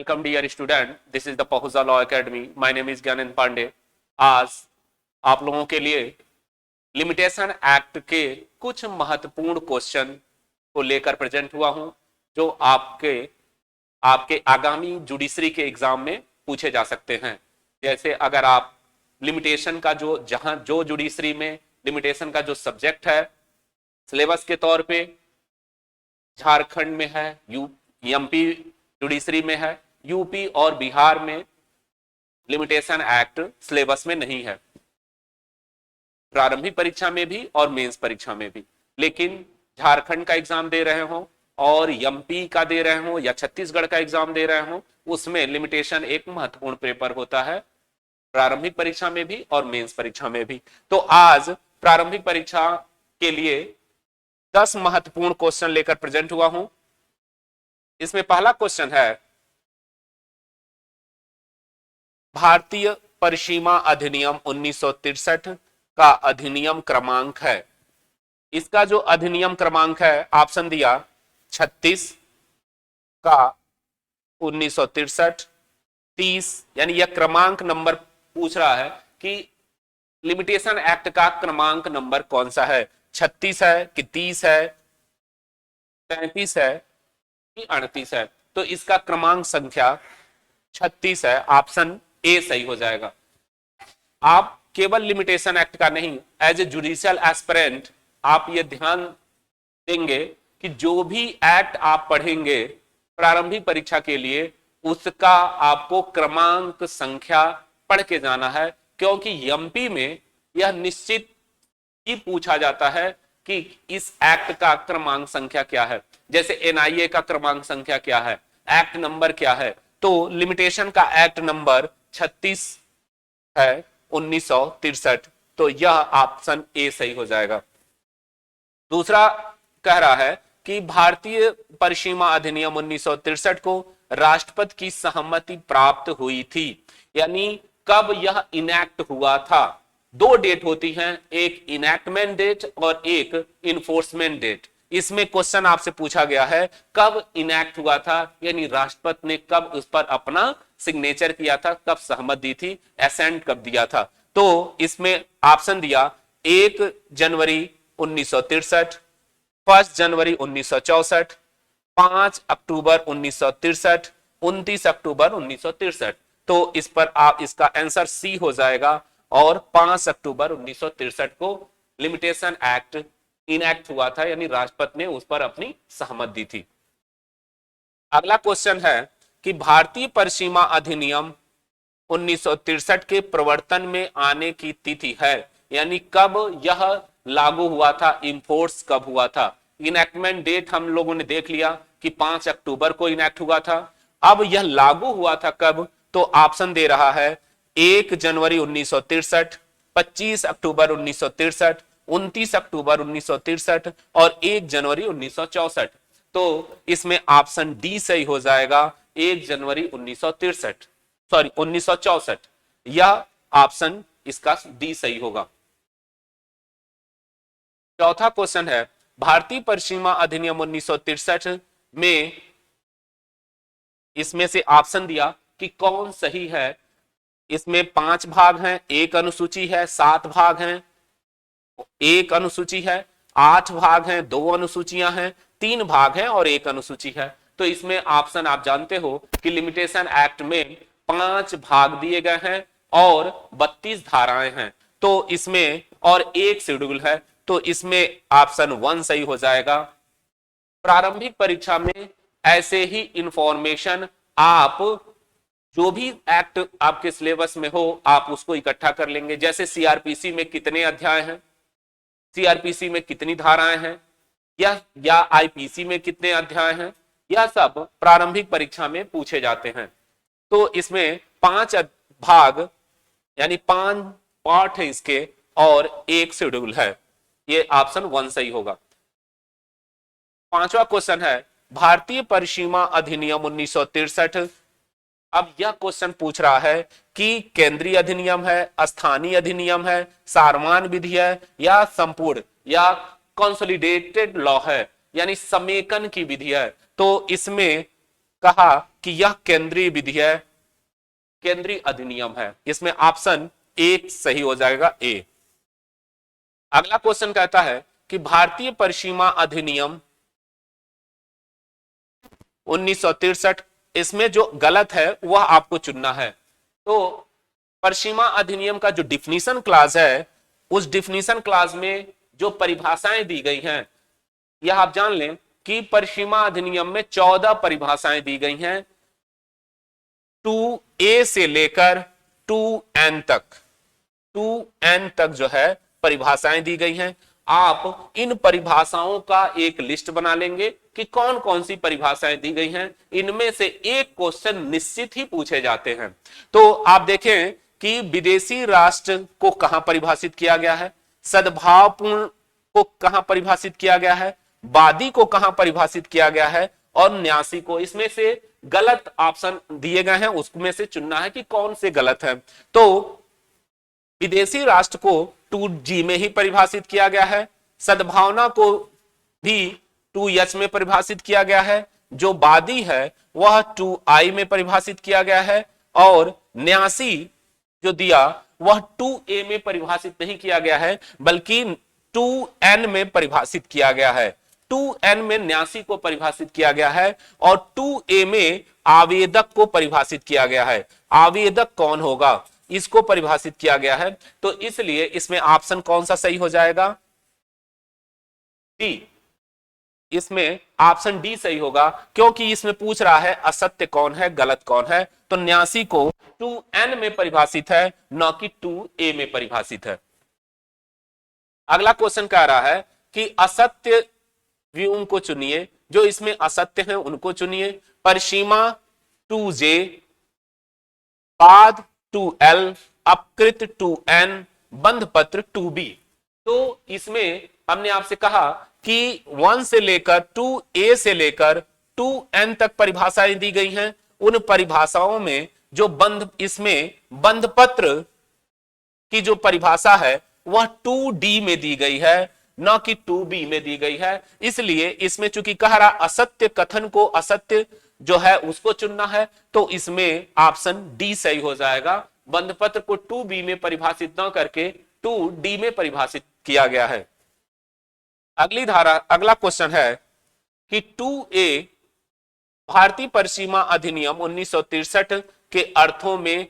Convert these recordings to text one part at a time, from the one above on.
Welcome dear student, this is the Pahuja law academy. My name is Gyanendra Pandey. आज आप लोगों के लिए लिमिटेशन एक्ट के कुछ महत्वपूर्ण क्वेश्चन को लेकर प्रेजेंट हुआ हूं, जो आपके आपके आगामी जुडिशरी के एग्जाम में पूछे जा सकते हैं। जैसे अगर आप लिमिटेशन का जो जुडिशरी में लिमिटेशन का जो सब्जेक्ट है सिलेबस के तौर पे झारखंड में है, एमपी जुडिशरी में है, यूपी और बिहार में लिमिटेशन एक्ट सिलेबस में नहीं है, प्रारंभिक परीक्षा में भी और मेंस परीक्षा में भी। लेकिन झारखंड का एग्जाम दे रहे हो और एमपी का दे रहे हो या छत्तीसगढ़ का एग्जाम दे रहे हो, उसमें लिमिटेशन एक महत्वपूर्ण पेपर होता है, प्रारंभिक परीक्षा में भी और मेंस परीक्षा में भी। तो आज प्रारंभिक परीक्षा के लिए 10 महत्वपूर्ण क्वेश्चन लेकर प्रेजेंट हुआ हूं। इसमें पहला क्वेश्चन है, भारतीय परिसीमा अधिनियम 1963 का अधिनियम क्रमांक है। इसका जो अधिनियम क्रमांक है, ऑप्शन दिया 36 का 1963, 30, यानी यह क्रमांक नंबर पूछ रहा है कि लिमिटेशन एक्ट का क्रमांक नंबर कौन सा है, 36 है कि 30 है, 33 है कि 38 है। तो इसका क्रमांक संख्या 36 है, ऑप्शन ए सही हो जाएगा। आप केवल लिमिटेशन एक्ट का नहीं, एज ए जुडिशियल एस्पिरेंट आप ये ध्यान देंगे कि जो भी एक्ट आप पढ़ेंगे प्रारंभिक परीक्षा के लिए, उसका आपको क्रमांक संख्या पढ़ के जाना है, क्योंकि एमपी में यह निश्चित ही पूछा जाता है कि इस एक्ट का क्रमांक संख्या क्या है। जैसे एनआईए का क्रमांक संख्या क्या है, एक्ट नंबर क्या है, तो लिमिटेशन का एक्ट नंबर 36 है 1963, तो यह ऑप्शन ए सही हो जाएगा। दूसरा कह रहा है कि भारतीय परिसीमा अधिनियम 1963 को राष्ट्रपति की सहमति प्राप्त हुई थी, यानी कब यह इनैक्ट हुआ था। 2 डेट होती हैं, एक इनैक्टमेंट डेट और एक इन्फोर्समेंट डेट। इसमें क्वेश्चन आपसे पूछा गया है कब इनैक्ट हुआ था, यानी राष्ट्रपति ने कब उस पर अपना सिग्नेचर किया था, कब सहमति दी थी, एसेंट कब दिया था। तो इसमें ऑप्शन दिया 1 जनवरी 1963, 1 जनवरी 1964, 5 अक्टूबर 1963, 29 अक्टूबर 1963। तो इस पर आप इसका आंसर सी हो जाएगा और 5 अक्टूबर 1963 को लिमिटेशन एक्ट इनैक्ट हुआ था, यानी राष्ट्रपति ने उस पर अपनी सहमति दी थी। अगला क्वेश्चन है कि भारतीय परिसीमा अधिनियम 1963 के प्रवर्तन में आने की तिथि है, यानी कब यह लागू हुआ था, इन्फोर्स कब हुआ था। इनैक्टमेंट डेट हम लोगों ने देख लिया कि 5 अक्टूबर को इनैक्ट हुआ था। अब यह लागू हुआ था कब, तो ऑप्शन दे रहा है 1 जनवरी 1963, 25 अक्टूबर 1963, 29 अक्टूबर 1963 और 1 जनवरी 1964। तो इसमें ऑप्शन डी सही हो जाएगा, 1 जनवरी 1963, सॉरी 1964। यह ऑप्शन इसका डी सही होगा। चौथा क्वेश्चन है, भारतीय परिसीमा अधिनियम 1963 में इसमें से ऑप्शन दिया कि कौन सही है। इसमें 5 भाग हैं, 1 अनुसूची है, 7 भाग हैं, 1 अनुसूची है, 8 भाग हैं, 2 अनुसूचियां हैं, 3 भाग हैं और 1 अनुसूची है। तो इसमें ऑप्शन आप जानते हो कि लिमिटेशन एक्ट में 5 भाग दिए गए हैं और 32 धाराएं हैं, तो इसमें और 1 शेड्यूल है, तो इसमें ऑप्शन 1 सही हो जाएगा। प्रारंभिक परीक्षा में ऐसे ही इंफॉर्मेशन आप जो भी एक्ट आपके सिलेबस में हो, आप उसको इकट्ठा कर लेंगे। जैसे सीआरपीसी में कितने अध्याय हैं, सीआरपीसी में कितनी धाराएं हैं, या आईपीसी में कितने अध्याय हैं, यह सब प्रारंभिक परीक्षा में पूछे जाते हैं। तो इसमें 5 भाग यानी 5 पार्ट है इसके और 1 शेड्यूल है, ये ऑप्शन 1 सही होगा। 5वां क्वेश्चन है, भारतीय परिसीमा अधिनियम 1963। अब यह क्वेश्चन पूछ रहा है कि केंद्रीय अधिनियम है, स्थानीय अधिनियम है, सारमान विधि है या संपूर्ण या कंसोलिडेटेड लॉ है, यानी समेकन की विधि है। तो इसमें कहा कि यह केंद्रीय विधि है, केंद्रीय अधिनियम है। इसमें ऑप्शन ए सही हो जाएगा, ए। अगला क्वेश्चन कहता है कि भारतीय परिसीमा अधिनियम 1963, इसमें जो गलत है वह आपको चुनना है। तो परिसीमा अधिनियम का जो डिफिनीशन क्लास है, उस डिफिनीशन क्लास में जो परिभाषाएं दी गई हैं, यह आप जान लें कि परिसीमा अधिनियम में 14 परिभाषाएं दी गई हैं, 2A से लेकर 2N तक, 2N तक जो है परिभाषाएं दी गई हैं। आप इन परिभाषाओं का एक लिस्ट बना लेंगे कि कौन कौन सी परिभाषाएं दी गई हैं। इनमें से एक क्वेश्चन निश्चित ही पूछे जाते हैं। तो आप देखें कि विदेशी राष्ट्र को कहां परिभाषित किया गया है, सद्भावपूर्ण को कहां परिभाषित किया गया है, वादी को कहां परिभाषित किया गया है, और न्यासी को। इसमें से गलत ऑप्शन दिए गए हैं, उसमें से चुनना है कि कौन से गलत है। तो विदेशी राष्ट्र को 2G में ही परिभाषित किया गया है, सद्भावना को भी 2H में परिभाषित किया गया है, जो वादी है वह 2I में परिभाषित किया गया है, और न्यासी जो दिया वह 2A में परिभाषित नहीं किया गया है, बल्कि 2N में परिभाषित किया गया है। 2N में न्यासी को परिभाषित किया गया है, और 2A में आवेदक को परिभाषित किया गया है। आवेदक कौन होगा, इसको परिभाषित किया गया है। तो इसलिए इसमें ऑप्शन कौन सा सही हो जाएगा, डी। इसमें ऑप्शन डी सही होगा, क्योंकि इसमें पूछ रहा है असत्य कौन है, गलत कौन है। तो न्यासी को 2N में परिभाषित है, न कि 2A में परिभाषित है। अगला क्वेश्चन कह रहा है कि असत्य व्यूम को चुनिए, जो इसमें असत्य हैं उनको चुनिए। परिसीमा 2J, बाद 2L, अपकृत 2N, बंध पत्र 2B। तो इसमें हमने आपसे कहा कि 1 से लेकर 2A से लेकर 2N तक परिभाषाएं दी गई हैं। उन परिभाषाओं में जो इसमें बंध पत्र की जो परिभाषा है वह 2D में दी गई है, न कि 2B में दी गई है। इसलिए इसमें चूंकि कह रहा असत्य कथन को, असत्य जो है उसको चुनना है, तो इसमें ऑप्शन डी सही हो जाएगा। बंध पत्र को 2B में परिभाषित न करके 2D में परिभाषित किया गया है। अगला क्वेश्चन है कि 2A भारतीय परिसीमा अधिनियम 1963 के अर्थों में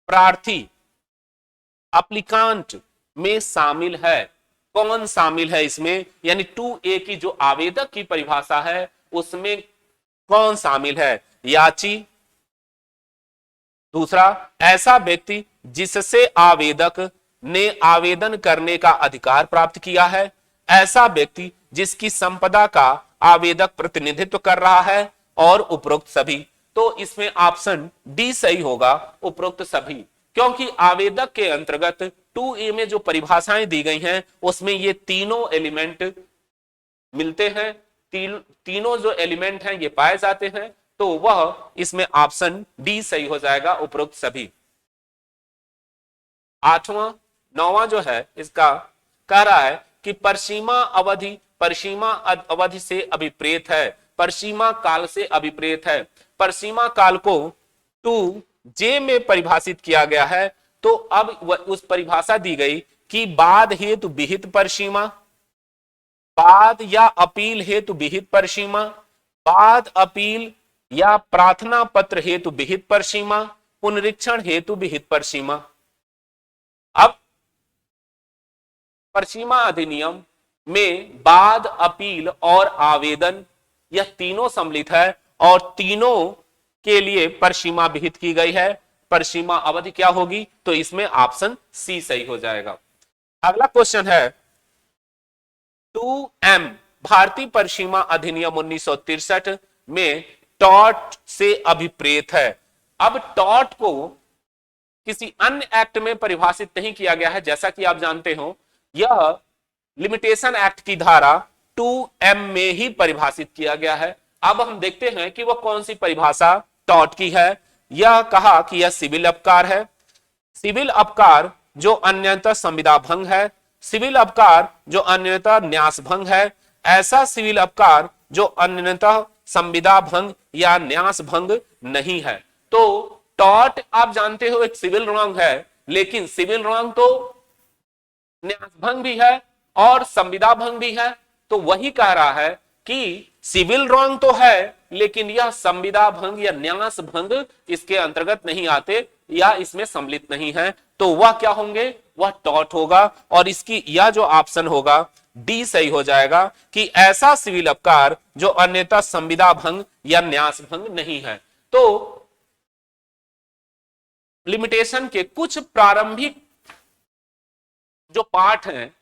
प्रार्थी, एप्लीकांट में शामिल है। कौन शामिल है इसमें, यानी 2A की जो आवेदक की परिभाषा है उसमें कौन शामिल है, याची। दूसरा, ऐसा व्यक्ति जिससे आवेदक ने आवेदन करने का अधिकार प्राप्त किया है, ऐसा व्यक्ति जिसकी संपदा का आवेदक प्रतिनिधित्व कर रहा है, और उपरोक्त सभी। तो इसमें ऑप्शन डी सही होगा, उपरोक्त सभी, क्योंकि आवेदक के अंतर्गत 2A में जो परिभाषाएं दी गई हैं उसमें ये तीनों एलिमेंट मिलते हैं, तीनों जो एलिमेंट हैं ये पाए जाते हैं। तो वह इसमें ऑप्शन डी सही हो जाएगा, उपरोक्त सभी। 9वां जो है इसका कह रहा है कि परिसीमा अवधि से अभिप्रेत है, परिसीमा काल से अभिप्रेत है। परिसीमा काल को 2J में परिभाषित किया गया है। तो अब उस परिभाषा दी गई कि बाद हेतु विहित परिसीमा, बाद या अपील हेतु विहित परिसीमा, बाद अपील या प्रार्थना पत्र हेतु विहित परिसीमा, पुनरीक्षण हेतु विहित परिसीमा। अब परिसीमा अधिनियम में बाद, अपील और आवेदन यह तीनों सम्मिलित है, और तीनों के लिए परिसीमा विहित की गई है। परिसीमा अवधि क्या होगी, तो इसमें ऑप्शन सी सही हो जाएगा। अगला क्वेश्चन है 2M भारतीय परिसीमा अधिनियम 1963 में टॉट से अभिप्रेत है। अब टॉट को किसी अन्य एक्ट में परिभाषित नहीं किया गया है, जैसा कि आप जानते हो यह लिमिटेशन एक्ट की धारा 2M में ही परिभाषित किया गया है। अब हम देखते हैं कि वह कौन सी परिभाषा टॉट की है। यह कहा कि यह सिविल अपकार है, सिविल अपकार जो अन्यतः संविदा भंग है, सिविल अपकार जो अन्यतः न्यास भंग है, ऐसा सिविल अपकार जो अन्यतः संविदा भंग या न्यास भंग नहीं है। तो टॉर्ट आप जानते हो एक सिविल रॉन्ग है, लेकिन सिविल रॉन्ग तो न्यास भंग भी है और संविदा भंग भी है। तो वही कह रहा है कि सिविल रॉन्ग तो है लेकिन यह संविदा भंग या न्यास भंग इसके अंतर्गत नहीं आते या इसमें सम्मिलित नहीं है। तो वह क्या होंगे, वह टॉर्ट होगा। और इसकी यह जो ऑप्शन होगा डी सही हो जाएगा कि ऐसा सिविल अपकार जो अन्यथा संविदा भंग या न्यास भंग नहीं है। तो लिमिटेशन के कुछ प्रारंभिक जो पार्ट हैं,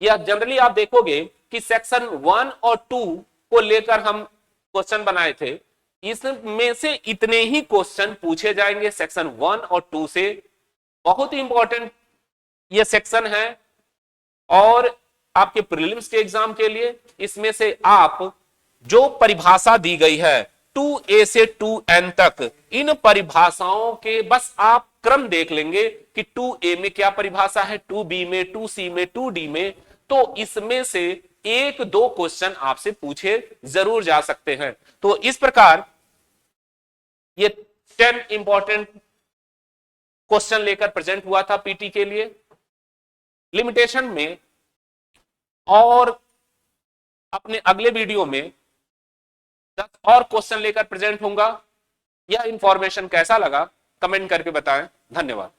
या जनरली आप देखोगे कि सेक्शन 1 और 2 को लेकर हम क्वेश्चन बनाए थे, इसमें से इतने ही क्वेश्चन पूछे जाएंगे सेक्शन 1 और 2 से। बहुत ही इंपॉर्टेंट ये सेक्शन है और आपके प्रीलिम्स के एग्जाम के लिए इसमें से आप जो परिभाषा दी गई है 2A से 2N तक, इन परिभाषाओं के बस आप क्रम देख लेंगे कि 2A में क्या परिभाषा है, 2B में, 2C में, 2D में। तो इसमें से एक दो क्वेश्चन आपसे पूछे जरूर जा सकते हैं। तो इस प्रकार ये 10 इंपॉर्टेंट क्वेश्चन लेकर प्रेजेंट हुआ था पीटी के लिए। लिमिटेशन में और अपने अगले वीडियो में 10 और क्वेश्चन लेकर प्रेजेंट होऊंगा। यह इंफॉर्मेशन कैसा लगा कमेंट करके बताएं। धन्यवाद।